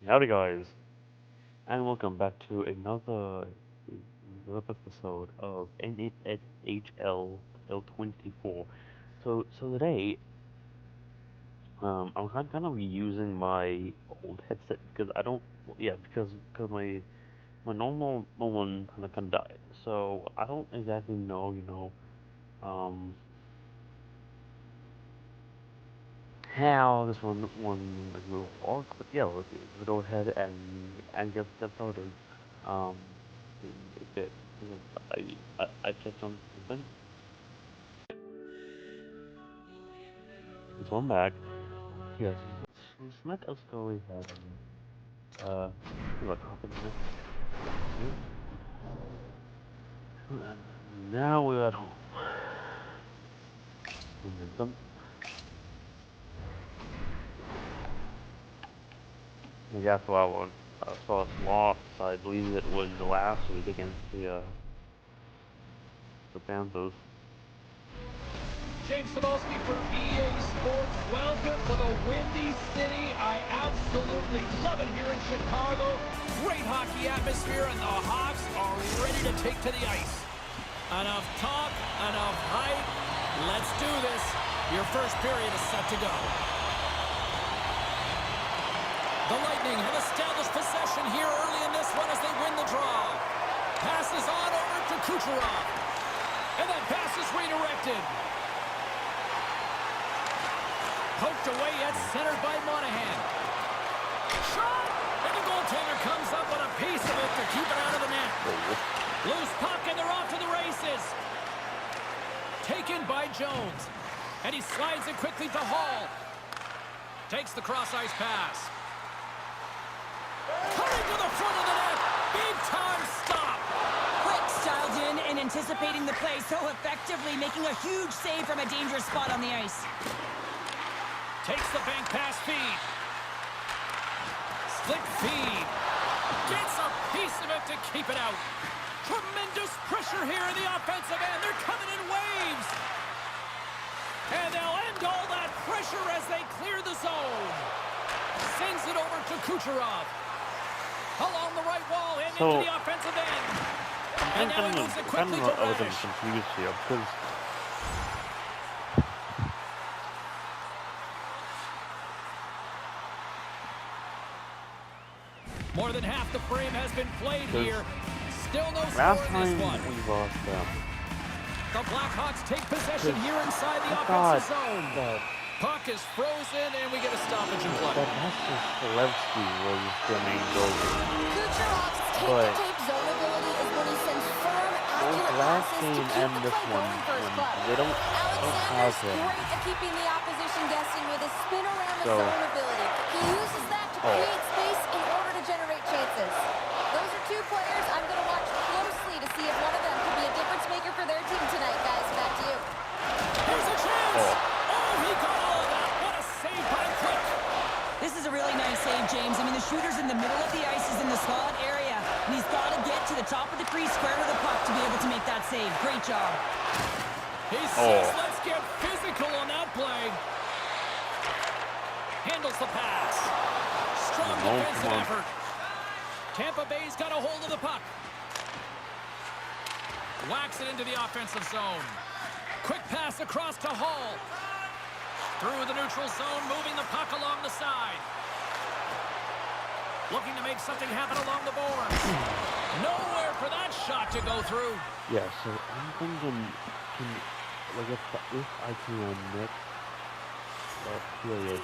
Howdy guys, and welcome back to another episode of NHL L24. So today, I'm kind of using my old headset because I don't, yeah, because my normal one kind of died. So I don't exactly know, um, how this one like, will work. But yeah, let's go ahead and get started. Um, it, I checked on something. So I'm back. Yes, let's go ahead do a copy of this. And now we're at home. Momentum. Yeah, so I saw us lost. I believe it was last week against the Panthers. James Cebulski for EA Sports. Welcome to the Windy City. I absolutely love it here in Chicago. Great hockey atmosphere, and the Hawks are ready to take to the ice. Enough talk, enough hype. Let's do this. Your first period is set to go. The Lightning have established possession here early in this one as they win the draw. Passes on over to Kucherov. And that pass is redirected. Poked away yet centered by Monahan. Shot! And the goaltender comes up with a piece of it to keep it out of the net. Loose puck and they're off to the races. Taken by Jones. And he slides it quickly to Hall. Takes the cross-ice pass. Coming to the front of the net. Big time stop. Quick styled in and anticipating the play so effectively, making a huge save from a dangerous spot on the ice. Takes the bank pass feed. Slick feed. Gets a piece of it to keep it out. Tremendous pressure here in the offensive end. They're coming in waves. And they'll end all that pressure as they clear the zone. Sends it over to Kucherov. Along the right wall and into the offensive end. And now he moves it quickly to I was Radish. confused here because More than half the frame has been played here. Still no score last in this time one. we lost them. The Blackhawks take possession here inside the I offensive thought zone. that Puck is frozen, and we get a stoppage in play. Master Selevsky was the main goalie. Kucherov's But tape-to-tape zone ability is when he sends firm, both accurate last passes to game keep and the this play one, going for his when club. they don't have Alexander's him. great at keeping the opposition guessing with his spin around the So- zone ability. He uses that to create space in order to generate chances. Those are two players I'm going to watch closely to see if one of them could be a difference maker for their team tonight, guys. Back to you. Here's a chance. Oh, he got all of that. What a save by Quick. This is a really nice save, James. I mean, the shooter's in the middle of the ice, is in the slot area, and he's got to get to the top of the crease, square to the puck to be able to make that save. Great job. He says, let's get physical on that play. Handles the pass. Strong defensive effort. Tampa Bay's got a hold of the puck. Whacks it into the offensive zone. Quick pass across to Hall. Through the neutral zone, moving the puck along the side. Looking to make something happen along the boards. Nowhere for that shot to go through. Yeah, so I'm thinking, like if I can next period,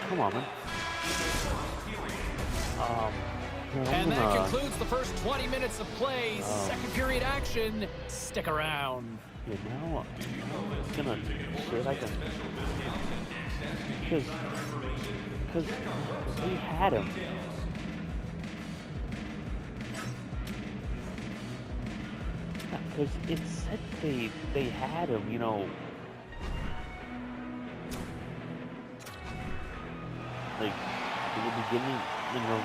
come on, man. And that concludes the first 20 minutes of play. Second period action. Stick around. Yeah, now I'm gonna see if I can, because they had him. Because it said they had him, you know. Like in the beginning, you know,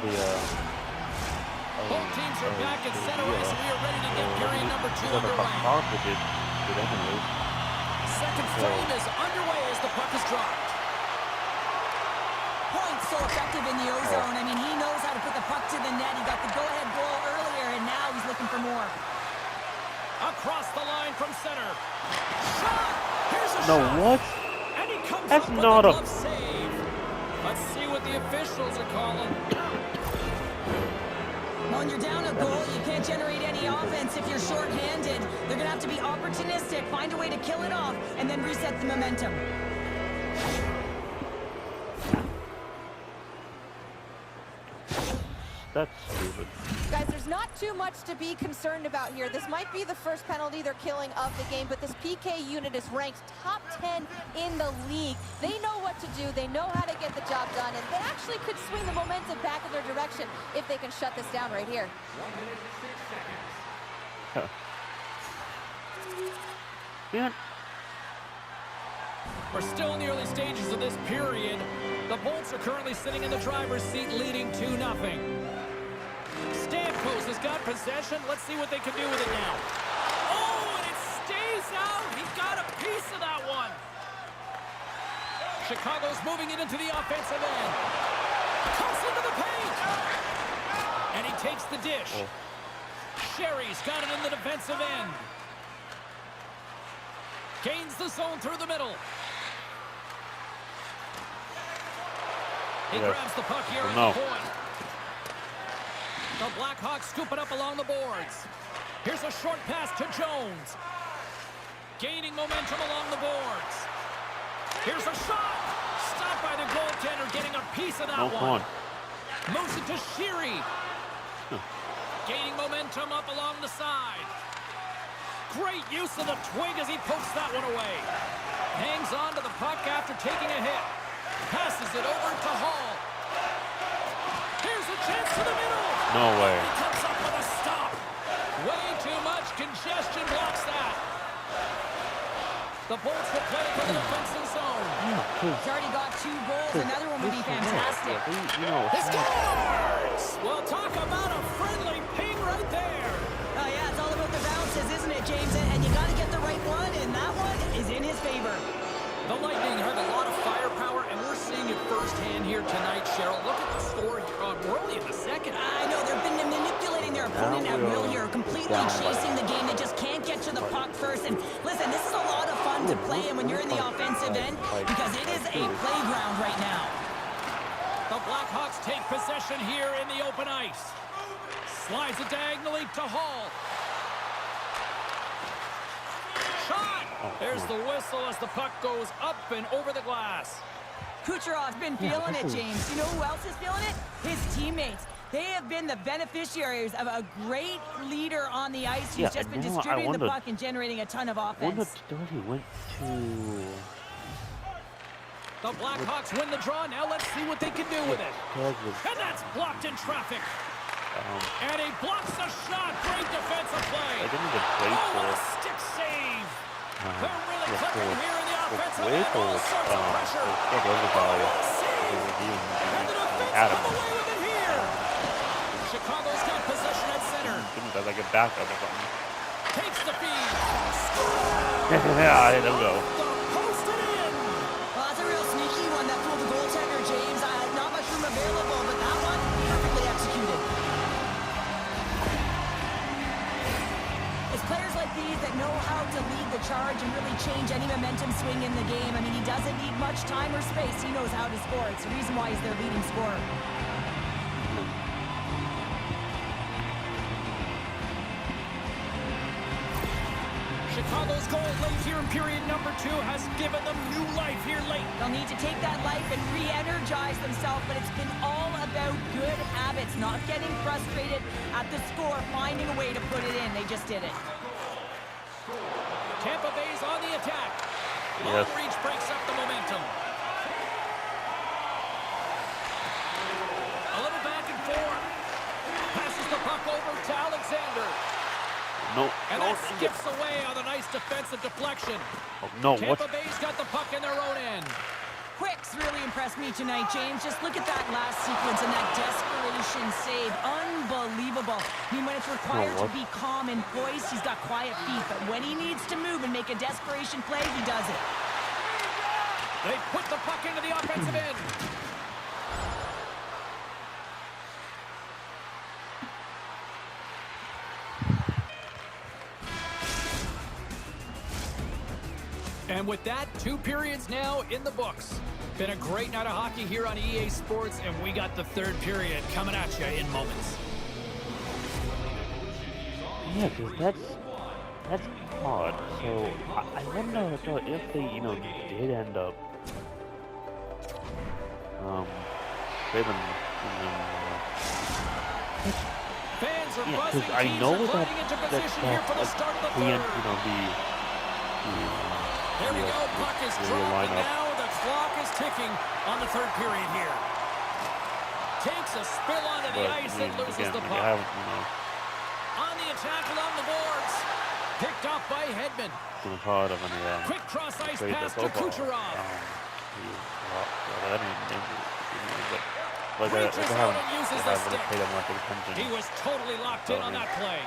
Both teams are back at center ice. We are ready to get period number 2 underway. Second frame is underway as the puck is dropped. Point so effective in the O-zone. I mean, he knows how to put the puck to the net. He got the go-ahead goal earlier, and now he's looking for more. Across the line from center. Shot! Here's a No, shot. what? And he comes That's up with not a a... glove save. Let's see what the officials are calling. When you're down a goal, you can't generate any offense if you're shorthanded. They're going to have to be opportunistic, find a way to kill it off, and then reset the momentum. That's stupid. Guys, there's not too much to be concerned about here. This might be the first penalty they're killing of the game, but this PK unit is ranked top 10 in the league. They know what to do. They know how to get the job done, and they actually could swing the momentum back in their direction if they can shut this down right here. 1 minute, 6 seconds. Man, We're still in the early stages of this period. The Bolts are currently sitting in the driver's seat, leading 2-0. Stamkos has got possession. Let's see what they can do with it now. Oh, and it stays out. He got a piece of that one. Chicago's moving it into the offensive end. Comes into the paint. And he takes the dish. Oh. Sherry's got it in the defensive end. Gains the zone through the middle. He grabs the puck here at the point. The Blackhawks scoop it up along the boards. Here's a short pass to Jones. Gaining momentum along the boards. Here's a shot. Stopped by the goaltender, getting a piece of that one. Moves it to Sheary. Gaining momentum up along the side. Great use of the twig as he pokes that one away. Hangs on to the puck after taking a hit. Passes it over to Hall. Here's a chance to the middle. no way. He comes up with a stop. Way too much congestion blocks that. The Bolts will play for the defensive zone. He's already got 2 goals. Another one would be fantastic. He scores! Well, talk about a friendly ping right there. Oh, yeah, it's all about the bounces, isn't it, James? And you got to get the right one, and that one is in his favor. The Lightning have a lot of firepower, and we're seeing it firsthand here tonight, Cheryl. Look at the score here. We're only in the second. I know, they've been manipulating their opponent at will here, completely chasing the game. They just can't get to the puck first. And listen, this is a lot of fun to play in when you're in the offensive end, because it is a playground right now. The Blackhawks take possession here in the open ice. Slides it diagonally to Hall. Shot! There's the whistle as the puck goes up and over the glass. Kucherov's been feeling it, James. You know who else is feeling it? His teammates. They have been the beneficiaries of a great leader on the ice who's just been distributing the puck and generating a ton of offense. He went to... The Blackhawks win the draw. Now let's see what they can do with it. And that's blocked in traffic. And he blocks a shot. Great defensive play. I didn't even play for a it. stick save. They're really clicking here in the offensive end. For All sorts of pressure. And the defense Adam. come away with it here. Chicago's got possession at center. As like a backup or something. Takes the feed. Yeah, there we go. Posted in. Well, that's a real sneaky one that fooled the goaltender, James. Not much room available, but that one perfectly executed. It's players like these that know how to lead the charge and really change any momentum swing in the game. I mean, he doesn't need much time or space. He knows how to score. It's the reason why he's their leading scorer. Chicago's goal late here in period number 2 has given them new life here late. They'll need to take that life and re-energize themselves, but it's been all about good habits, not getting frustrated at the score, finding a way to put it in. They just did it. Tampa Bay's on the attack. Long reach breaks up the momentum. A little back and forth. Passes the puck over to Alexander. No. And that skips away on a nice defensive deflection. Oh, no, Tampa Bay's got the puck in their own end. Quick's really impressed me tonight, James. Just look at that last sequence and that desperation save. Unbelievable. I mean, when it's required to be calm and poised, he's got quiet feet. But when he needs to move and make a desperation play, he does it. They put the puck into the offensive end. And with that, 2 periods now in the books. Been a great night of hockey here on EA Sports, and we got the 3rd period coming at you in moments. Yeah, because that's odd. So I wonder if they, did end up saving. Fans are Yeah, buzzing. because I know that into position here for the start of the the third. There we go. Puck is dropped, and now the clock is ticking on the 3rd period here. Takes a spill onto the ice and loses the puck. On the attack along the boards. Picked off by Hedman. Quick cross-ice pass to Kucherov. Reaches out and uses the stick. He was totally locked in on that play.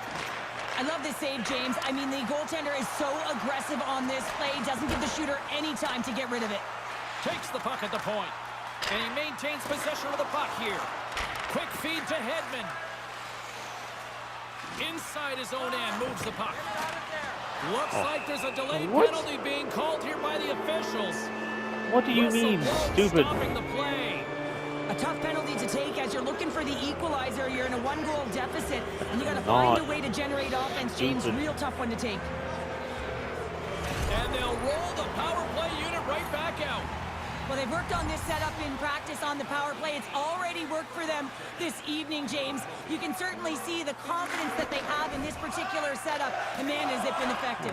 I love this save, James. I mean, the goaltender is so aggressive on this play. Doesn't give the shooter any time to get rid of it. Takes the puck at the point. And he maintains possession of the puck here. Quick feed to Hedman. Inside his own end, moves the puck. Looks like there's a delayed penalty being called here by the officials. What do you mean, stupid? Stopping the play. A tough penalty to take as you're looking for the equalizer. You're in a 1-goal deficit, and you got to find a way to generate offense, James. Real tough one to take. And they'll roll the power play unit right back out. Well, they've worked on this setup in practice on the power play. It's already worked for them this evening, James. You can certainly see the confidence that they have in this particular setup. And man, has it been effective.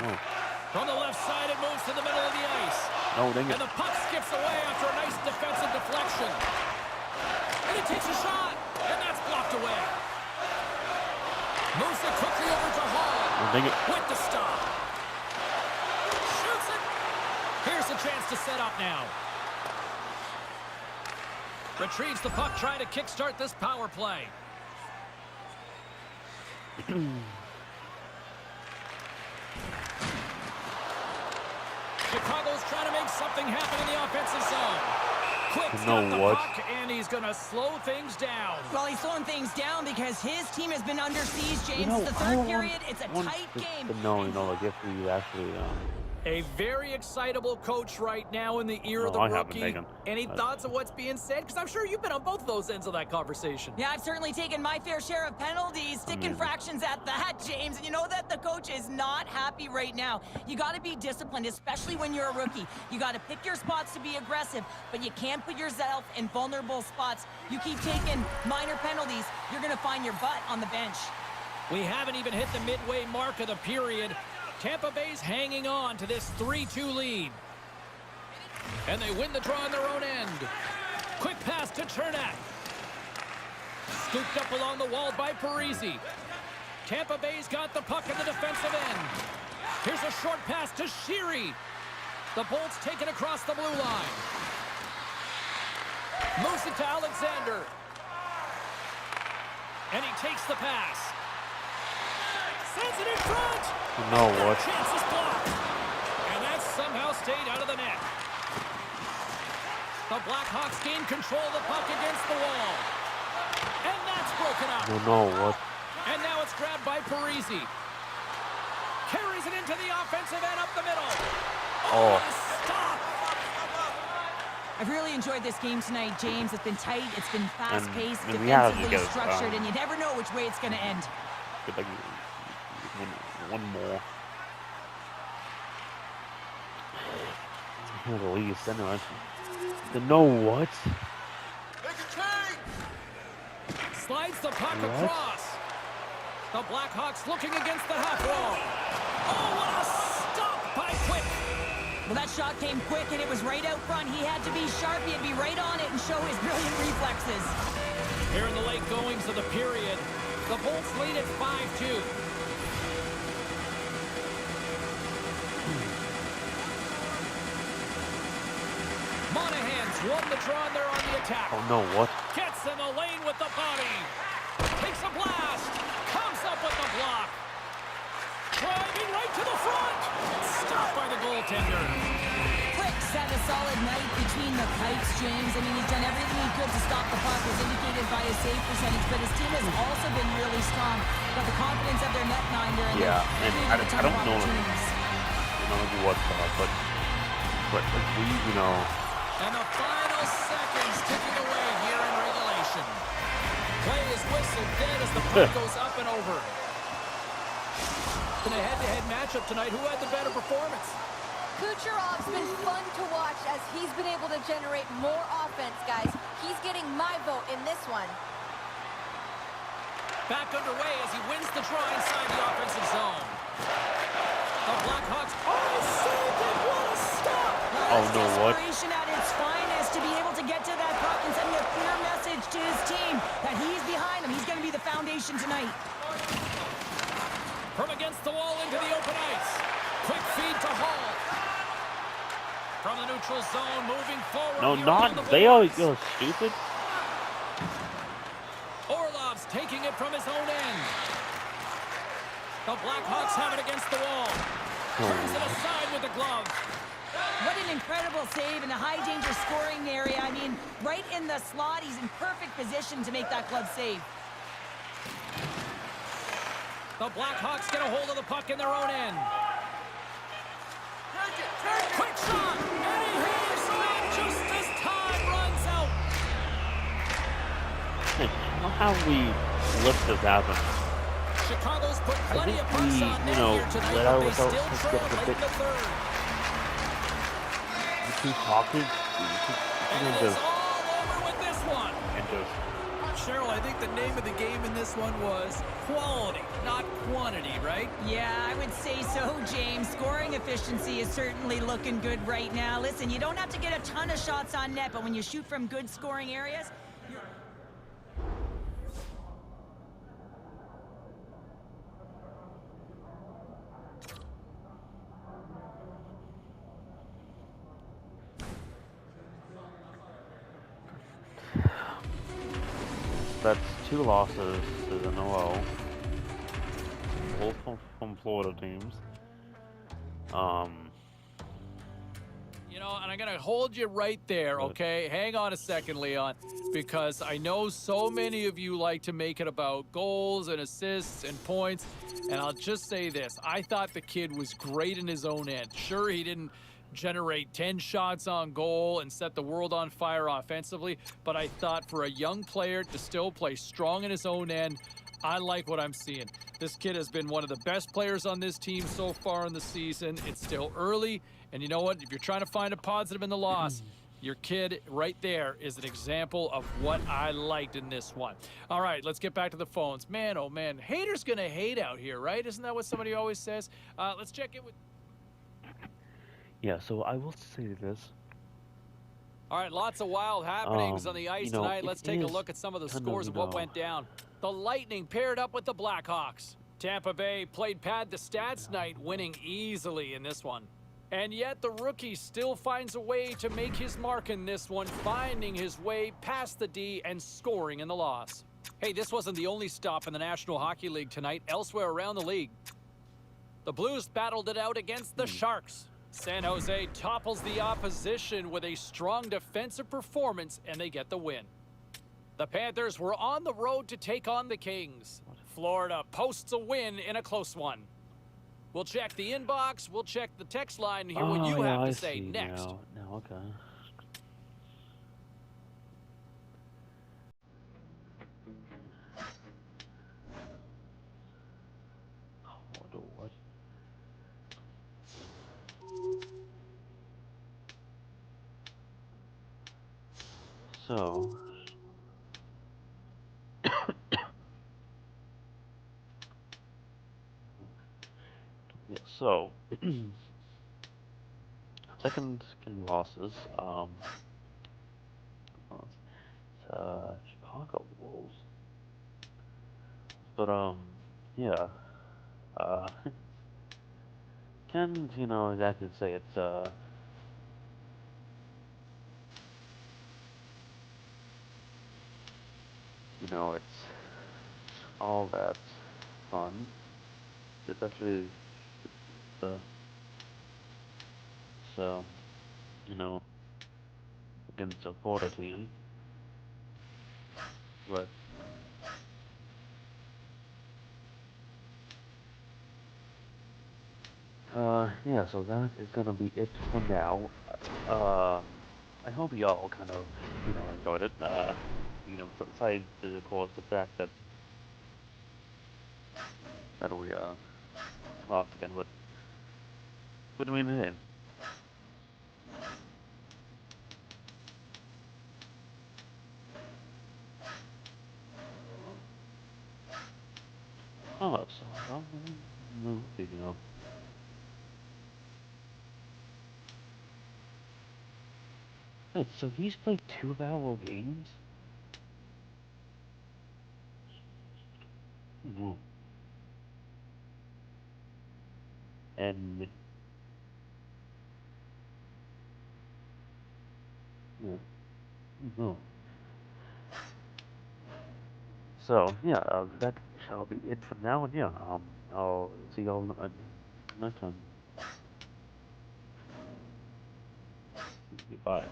From the left side, it moves to the middle of the ice. And the puck skips away after a nice defensive deflection. And he takes a shot, and that's blocked away. Moves it quickly over to Hall. With the stop. Shoots it. Here's a chance to set up now. Retrieves the puck, trying to kickstart this power play. Chicago's trying to make something happen in the offensive zone. Quick's got the puck, and he's going to slow things down. Well, he's slowing things down because his team has been under siege, James. The 3rd period, it's a tight game. If we actually... A very excitable coach right now in the ear of the rookie. Any thoughts on what's being said? Because I'm sure you've been on both those ends of that conversation. Yeah, I've certainly taken my fair share of penalties, stick infractions at that, James. And you know that the coach is not happy right now. You got to be disciplined, especially when you're a rookie. You got to pick your spots to be aggressive, but you can't put yourself in vulnerable spots. You keep taking minor penalties, you're going to find your butt on the bench. We haven't even hit the midway mark of the period. Tampa Bay's hanging on to this 3-2 lead. And they win the draw on their own end. Quick pass to Chernak. Scooped up along the wall by Parise. Tampa Bay's got the puck in the defensive end. Here's a short pass to Sheary. The Bolts taken across the blue line. Moves it to Alexander. And he takes the pass. Sends it in front. Chance is blocked. And that somehow stayed out of the net. The Blackhawks gain control of the puck against the wall. And that's broken up. And now it's grabbed by Parise. Carries it into the offensive end up the middle. Stop. I've really enjoyed this game tonight, James. It's been tight, it's been fast-paced, defensively structured, and you never know which way it's going to end. One more. The league center. Slides the puck across. The Blackhawks looking against the half wall. Oh, what a stop by Quick. Well, that shot came quick, and it was right out front. He had to be sharp. He had to be right on it and show his brilliant reflexes. Here in the late goings of the period, the Bolts lead at 5-2. Monahan's won the draw, and they're on the attack. Gets in the lane with the body. Takes a blast. Comes up with the block. Driving right to the front. Stopped by the goaltender. Quick's had a solid night between the pipes, James. I mean, he's done everything he could to stop the puck, as indicated by his save percentage, but his team has also been really strong. Got the confidence of their netminder. And I don't know. But but like And the final seconds ticking away here in regulation. Play is whistled dead as the puck goes up and over. In a head-to-head matchup tonight, who had the better performance? Kucherov's been fun to watch as he's been able to generate more offense, guys. He's getting my vote in this one. Back underway as he wins the draw inside the offensive zone. The Blackhawks. Oh, saved it! What a stop! Oh no, what? Desperation at its finest to be able to get to that puck and sending a clear message to his team that he's behind him. He's going to be the foundation tonight. From against the wall into the open ice. Quick feed to Hall. From the neutral zone, moving forward. No, here not on the they are boards. you stupid. Orlov's taking it from his own end. The Blackhawks have it against the wall. Turns it aside with the glove. What an incredible save in a high-danger scoring area. I mean, right in the slot, he's in perfect position to make that glove save. The Blackhawks get a hold of the puck in their own end. Quick shot, and he heaves in just as time runs out. How we let this happen? Chicago's put plenty of I pucks think on we, net here tonight, let but our they still results trail get a late bit. in the third. You keep talking. You And it is just all over with this one. and just. Cheryl, I think the name of the game in this one was quality, not quantity, right? Yeah, I would say so, James. Scoring efficiency is certainly looking good right now. Listen, you don't have to get a ton of shots on net, but when you shoot from good scoring areas, you're... That's 2 losses in a row. Both from Florida teams. You know, and I'm going to hold you right there, okay? Hang on a second, Leon, because I know so many of you like to make it about goals and assists and points, and I'll just say this. I thought the kid was great in his own end. Sure, he didn't generate 10 shots on goal and set the world on fire offensively, but I thought for a young player to still play strong in his own end, I like what I'm seeing. This kid has been one of the best players on this team so far in the season. It's still early, and you know what? If you're trying to find a positive in the loss, your kid right there is an example of what I liked in this one. All right, let's get back to the phones. Man, oh man, haters gonna hate out here, right? Isn't that what somebody always says? Let's check in with... Yeah, so I will say this. All right, lots of wild happenings on the ice tonight. Let's take a look at some of the scores of what went down. The Lightning paired up with the Blackhawks. Tampa Bay played pad the stats night, winning easily in this one. And yet the rookie still finds a way to make his mark in this one, finding his way past the D and scoring in the loss. Hey, this wasn't the only stop in the National Hockey League tonight. Elsewhere around the league, the Blues battled it out against the Sharks. San Jose topples the opposition with a strong defensive performance, and they get the win. The Panthers were on the road to take on the Kings. Florida posts a win in a close one. We'll check the inbox, we'll check the text line, and hear what you have to say next. Now, okay. What? So... yeah, so... second losses, Chicago Wolves. But, yeah, uh, can't, exactly say it's, it's all that fun. It's actually, uh, so, against a Florida team, but, yeah, so that is gonna be it for now. Um, I hope y'all kind of, enjoyed it. Besides, of course, the fact that we lost again, but what do we mean? Oh, so speaking of, wait, so he's played 2 valuable games. Mhm. And yeah, no. So yeah, that shall be it for now. And yeah, I'll see y'all next time. Bye.